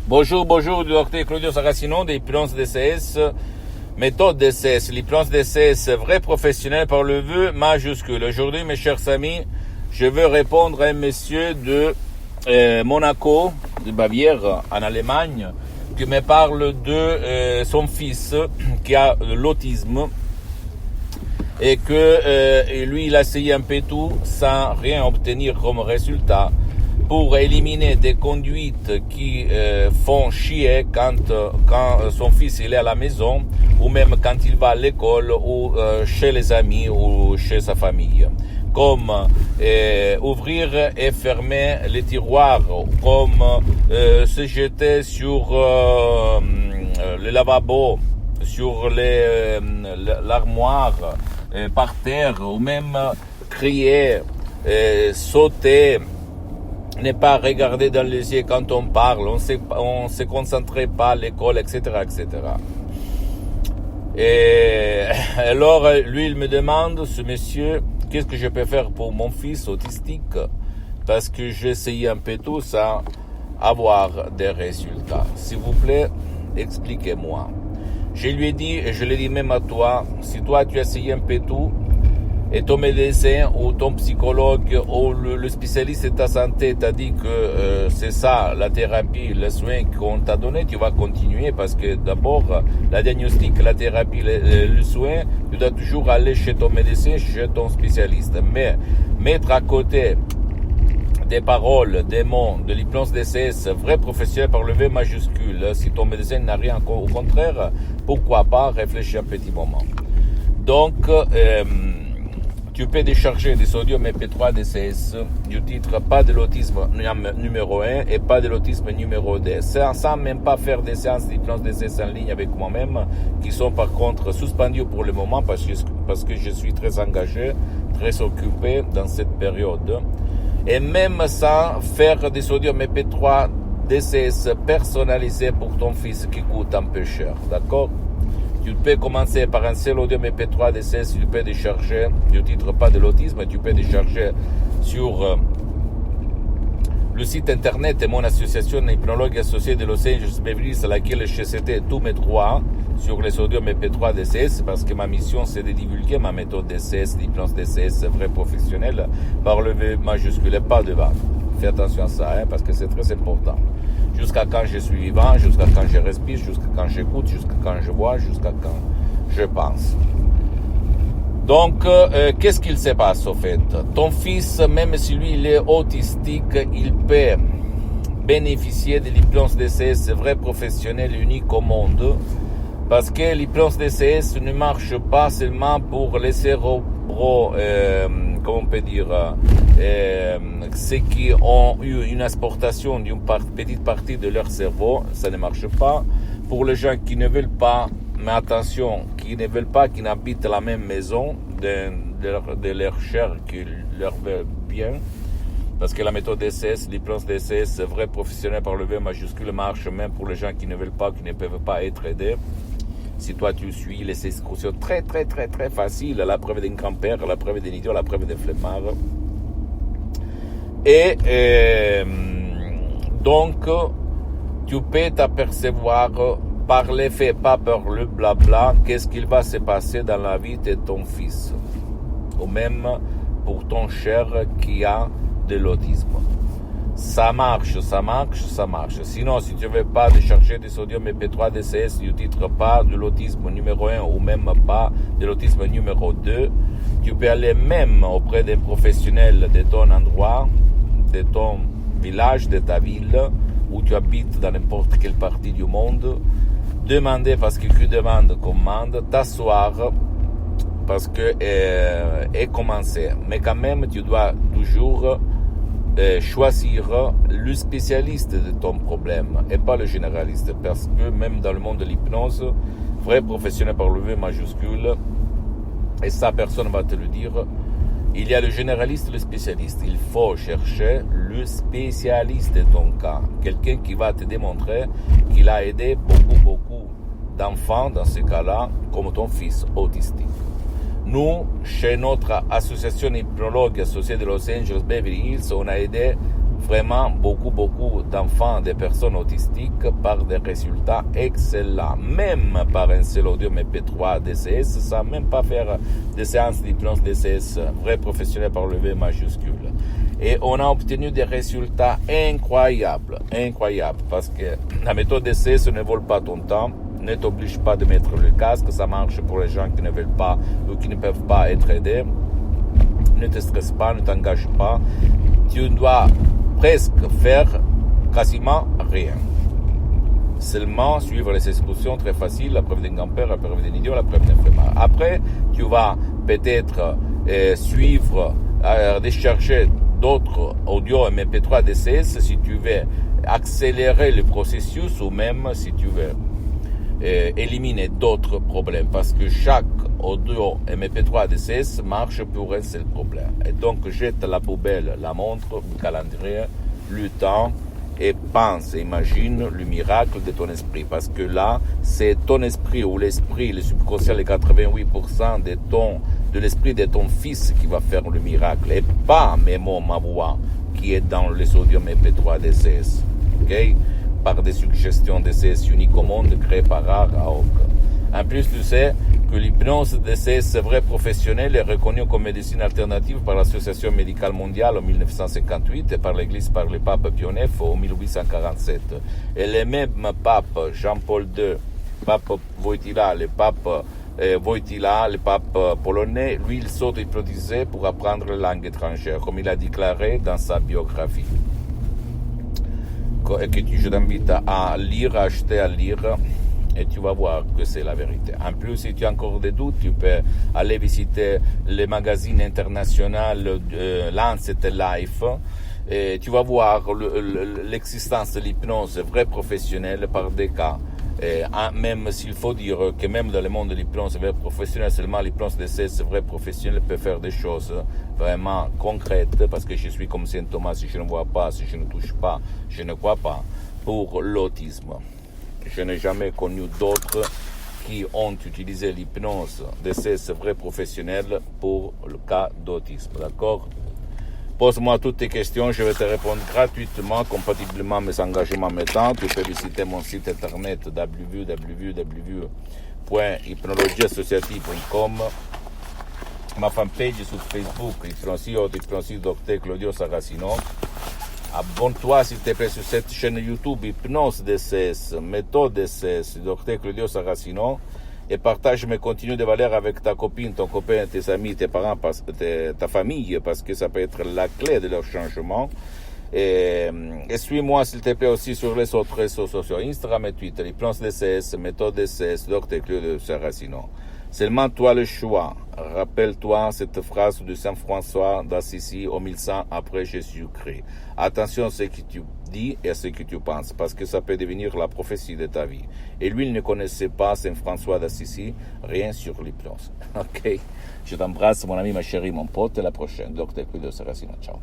Bonjour, bonjour, docteur Claudio Saracino de l'hypnose DCS, méthode DCS, l'hypnose DCS, vrai professionnel par le vœu majuscule. Aujourd'hui, mes chers amis, je veux répondre à un monsieur de Monaco, de Bavière, en Allemagne, qui me parle de son fils qui a l'autisme et que lui, il a essayé un peu tout sans rien obtenir comme résultat pour éliminer des conduites qui font chier quand son fils il est à la maison ou même quand il va à l'école ou chez les amis ou chez sa famille. Comme ouvrir et fermer les tiroirs, comme se jeter sur le lavabo, sur l'armoire, par terre, ou même crier, sauter, ne pas regarder dans les yeux quand on parle, on se concentrait pas à l'école, etc., etc. Et alors, lui, il me demande, ce monsieur, qu'est-ce que je peux faire pour mon fils autistique, parce que j'ai essayé un peu tout sans avoir des résultats. S'il vous plaît, expliquez-moi. Je lui ai dit, et je l'ai dit même à toi, si toi tu as essayé un peu tout, et ton médecin ou ton psychologue ou le spécialiste de ta santé t'a dit que c'est ça, la thérapie, le soin qu'on t'a donné, tu vas continuer parce que d'abord, la diagnostic, la thérapie, le soin, tu dois toujours aller chez ton médecin, chez ton spécialiste. Mais mettre à côté des paroles, des mots, de l'hypnose DCS, vrai professionnel par le V majuscule, si ton médecin n'a rien, au contraire, pourquoi pas réfléchir un petit moment. Donc, tu peux décharger des sodium MP3 DCS du titre pas de l'autisme numéro 1 et pas de l'autisme numéro 2, sans même pas faire des séances d'hypnose DCS en ligne avec moi-même, qui sont par contre suspendues pour le moment parce que je suis très engagé, très occupé dans cette période. Et même sans faire des sodium MP3 DCS personnalisés pour ton fils qui coûte un peu cher, d'accord? Tu peux commencer par un seul audio MP3 DCS, tu peux décharger du titre pas de l'autisme, tu peux décharger sur le site internet de mon association hypnologue associée de Los Angeles Beverly Hills, à laquelle j'ai cité tous mes droits sur les audios MP3 DCS, parce que ma mission c'est de divulguer ma méthode DCS, l'hypnose DCS vrai professionnel, par le V majuscule et pas de bas. Fais attention à ça, parce que c'est très important. Jusqu'à quand je suis vivant, jusqu'à quand je respire, jusqu'à quand j'écoute, jusqu'à quand je vois, jusqu'à quand je pense. Donc, qu'est-ce qu'il se passe au fait? Ton fils, même si lui il est autistique, il peut bénéficier de l'hypnose DCS vrai professionnel unique au monde, parce que l'hypnose DCS ne marche pas seulement pour les cérébraux, comment on peut dire, ceux qui ont eu une exportation d'une petite partie de leur cerveau, ça ne marche pas. Pour les gens qui ne veulent pas, mais attention, qui ne veulent pas, qui n'habitent la même maison de leur chair qui leur veut bien, parce que la méthode DCS, l'hypnose DCS, vrai professionnel par le V majuscule, marche même pour les gens qui ne veulent pas, qui ne peuvent pas être aidés. Si toi tu suis les excursions très très très très faciles, la preuve d'un grand-père, la preuve d'un idiot, la preuve d'un flemmard. Et donc tu peux t'apercevoir par les faits, pas par le blabla, qu'est-ce qu'il va se passer dans la vie de ton fils, ou même pour ton cher qui a de l'autisme. Ça marche, ça marche, ça marche. Sinon, si tu ne veux pas décharger des sodium MP3 DCS du titre pas de l'autisme numéro 1 ou même pas de l'autisme numéro 2, tu peux aller même auprès des professionnels de ton endroit, de ton village, de ta ville, où tu habites dans n'importe quelle partie du monde, demander, parce que qui demande commande, t'asseoir, parce que et commencer. Mais quand même, tu dois toujours choisir le spécialiste de ton problème et pas le généraliste, parce que même dans le monde de l'hypnose, vrai professionnel par le V majuscule, et ça personne va te le dire, il y a le généraliste et le spécialiste. Il faut chercher le spécialiste de ton cas, quelqu'un qui va te démontrer qu'il a aidé beaucoup d'enfants dans ce cas-là, comme ton fils autistique. Nous, chez notre association hypnologue associée de Los Angeles Beverly Hills, on a aidé vraiment beaucoup d'enfants, des personnes autistiques par des résultats excellents, même par un seul audio MP3 DCS, sans même pas faire des séances d'hypnose DCS, vrai professionnel par le V majuscule. Et on a obtenu des résultats incroyables, parce que la méthode DCS ne vole pas ton temps, ne t'oblige pas de mettre le casque, ça marche pour les gens qui ne veulent pas ou qui ne peuvent pas être aidés. Ne te stresse pas, ne t'engage pas. Tu dois presque faire quasiment rien. Seulement suivre les instructions très faciles, la preuve d'un grand-père, la preuve d'un idiot, la preuve d'un flemmard. Après, tu vas peut-être suivre, rechercher d'autres audios MP3 DCS si tu veux accélérer le processus ou même si tu veux éliminer d'autres problèmes, parce que chaque audio MP3 DCS marche pour un seul problème. Et donc jette à la poubelle la montre, le calendrier, le temps, et pense, imagine le miracle de ton esprit, parce que là, c'est ton esprit ou l'esprit, le subconscient, les 88% de l'esprit de ton fils qui va faire le miracle, et pas ma voix qui est dans les audios MP3 DCS. Ok? Par des suggestions DCS uniques au monde créées par Hawk. En plus, tu sais que l'hypnose DCS vrai professionnelle est reconnue comme médecine alternative par l'Association médicale mondiale en 1958 et par l'Église par le pape Pie IX en 1847. Et le même pape Jean-Paul II, pape Wojtyla, le pape polonais, lui, il s'auto-hypnotisait pour apprendre les langues étrangères, comme il a déclaré dans sa biographie. Et que je t'invite à lire, à acheter à lire, et tu vas voir que c'est la vérité. En plus, si tu as encore des doutes, tu peux aller visiter le magazine international Lancet Life, et tu vas voir l'existence de l'hypnose vraie professionnelle par des cas. Même s'il faut dire que même dans le monde de l'hypnose vraie professionnelle, seulement l'hypnose DCS vraie professionnelle peut faire des choses vraiment concrètes, parce que je suis comme Saint Thomas, si je ne vois pas, si je ne touche pas, je ne crois pas, pour l'autisme. Je n'ai jamais connu d'autres qui ont utilisé l'hypnose DCS vraie professionnelle pour le cas d'autisme, d'accord? Pose-moi toutes tes questions, je vais te répondre gratuitement, compatiblement à mes engagements maintenant. Tu peux visiter mon site internet www.hypnologieassociative.com, ma fanpage sur Facebook, Hypnosie Dr Claudio Saracino. Abonne-toi s'il te plaît sur cette chaîne YouTube Hypnose DCS, méthode DCS, Dr Claudio Saracino. Et partage mes contenus de valeur avec ta copine, ton copain, tes amis, tes parents, ta famille, parce que ça peut être la clé de leur changement. Et suis-moi, s'il te plaît, aussi sur les autres réseaux sociaux, Instagram et Twitter, Hypnose DCS, méthode DCS, Dr Claudio Saracino. Seulement toi le choix. Rappelle-toi cette phrase de Saint François d'Assisi au 1100 après Jésus-Christ. Attention à ce que tu dis et à ce que tu penses, parce que ça peut devenir la prophétie de ta vie. Et lui, il ne connaissait pas Saint François d'Assisi, rien sur l'hypnose. Ok? Je t'embrasse, mon ami, ma chérie, mon pote, et à la prochaine. Dr Claudio Saracino, ciao.